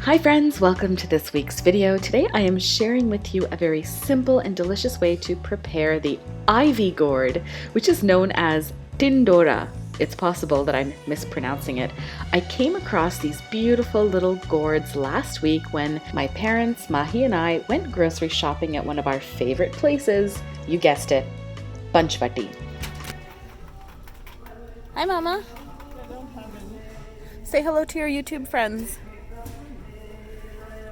Hi friends, welcome to this week's video. Today I am sharing with you a very simple and delicious way to prepare the Ivy Gourd, which is known as TINDORA. It's possible that I'm mispronouncing it. I came across these beautiful little gourds last week when my parents, Mahi and I went grocery shopping at one of our favorite places. You guessed it, Panchvati. Hi Mama. Say hello to your YouTube friends.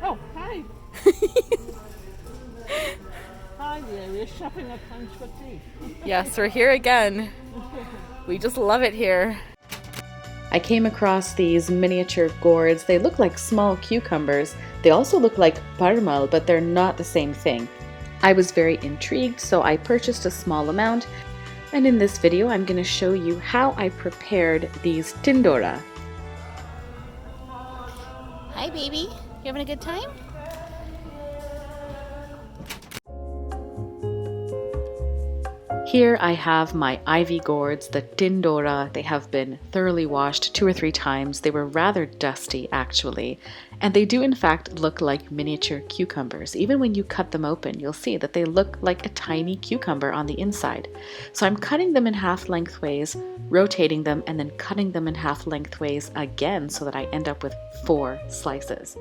Oh, hi. Hi there, we're shopping at Panchvati. Yes, we're here again. We just love it here. I came across these miniature gourds. They look like small cucumbers. They also look like Parmal, but they're not the same thing. I was very intrigued, so I purchased a small amount. And in this video, I'm going to show you how I prepared these TINDORA. Hi baby, you having a good time? Here I have my Ivy gourds, the TINDORA. They have been thoroughly washed 2 or 3 times. They were rather dusty actually, and they do in fact look like miniature cucumbers. Even when you cut them open, you'll see that they look like a tiny cucumber on the inside. So I'm cutting them in half lengthways, rotating them, and then cutting them in half lengthways again so that I end up with 4 slices.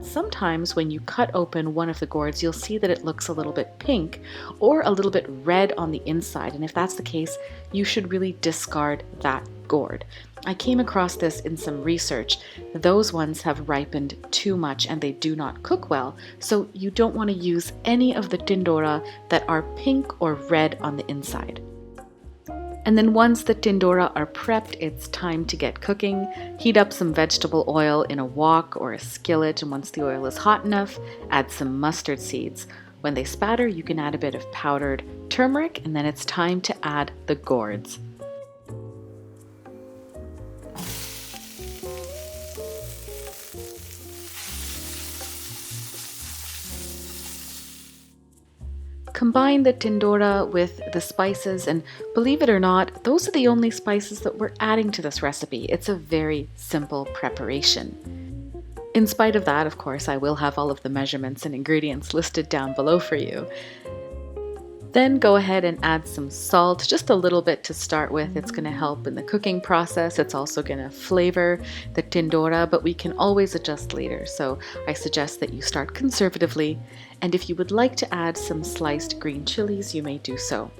Sometimes when you cut open one of the gourds, you'll see that it looks a little bit pink or a little bit red on the inside, and if that's the case, you should really discard that gourd. I came across this in some research. Those ones have ripened too much and they do not cook well, so you don't want to use any of the TINDORA that are pink or red on the inside. And then once the TINDORA are prepped, it's time to get cooking. Heat up some vegetable oil in a wok or a skillet, and once the oil is hot enough, add some mustard seeds. When they spatter, you can add a bit of powdered turmeric, and then it's time to add the gourds. Combine the TINDORA with the spices, and believe it or not, those are the only spices that we're adding to this recipe. It's a very simple preparation. In spite of that, of course, I will have all of the measurements and ingredients listed down below for you. Then go ahead and add some salt, just a little bit to start with. It's going to help in the cooking process. It's also going to flavor the TINDORA, but we can always adjust later. So I suggest that you start conservatively. And if you would like to add some sliced green chilies, you may do so.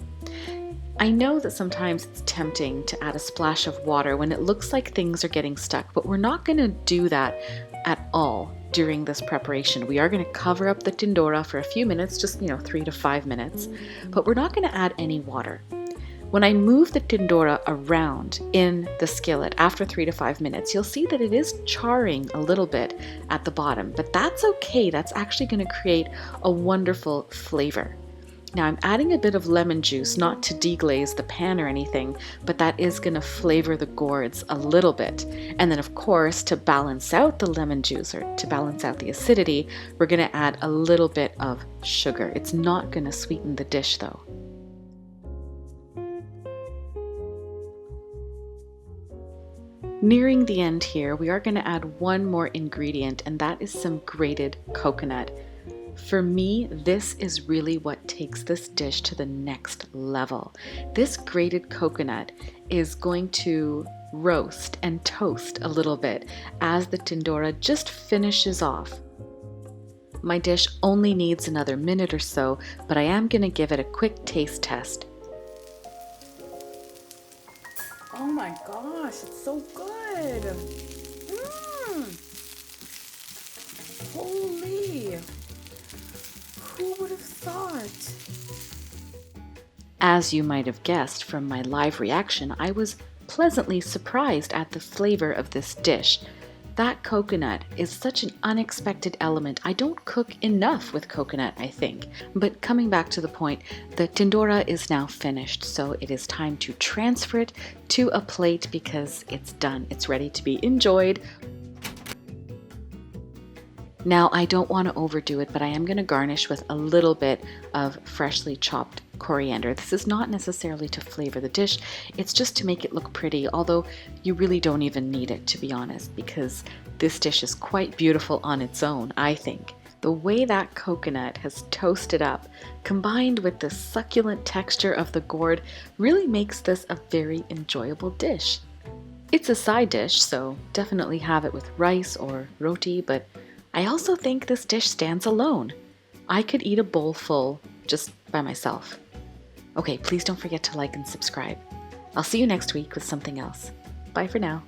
I know that sometimes it's tempting to add a splash of water when it looks like things are getting stuck, but we're not going to do that at all during this preparation. We are going to cover up the TINDORA for a few minutes, just 3 to 5 minutes, but we're not going to add any water. When I move the TINDORA around in the skillet after 3 to 5 minutes, you'll see that it is charring a little bit at the bottom, but that's okay. That's actually going to create a wonderful flavor. Now I'm adding a bit of lemon juice, not to deglaze the pan or anything, but that is going to flavor the gourds a little bit. And then of course, to balance out the lemon juice or to balance out the acidity, we're going to add a little bit of sugar. It's not going to sweeten the dish though. Nearing the end here, we are going to add one more ingredient, and that is some grated coconut. For me, this is really what takes this dish to the next level. This grated coconut is going to roast and toast a little bit as the TINDORA just finishes off. My dish only needs another minute or so, but I am going to give it a quick taste test. Oh my gosh, it's so good. Holy. Who would have thought? As you might have guessed from my live reaction, I was pleasantly surprised at the flavor of this dish. That coconut is such an unexpected element. I don't cook enough with coconut, I think. But coming back to the point, the TINDORA is now finished, so it is time to transfer it to a plate because it's done. It's ready to be enjoyed. Now, I don't want to overdo it, but I am going to garnish with a little bit of freshly chopped coriander. This is not necessarily to flavor the dish, it's just to make it look pretty, although you really don't even need it, to be honest, because this dish is quite beautiful on its own, I think. The way that coconut has toasted up, combined with the succulent texture of the gourd, really makes this a very enjoyable dish. It's a side dish, so definitely have it with rice or roti, but I also think this dish stands alone. I could eat a bowl full just by myself. Okay, please don't forget to like and subscribe. I'll see you next week with something else. Bye for now.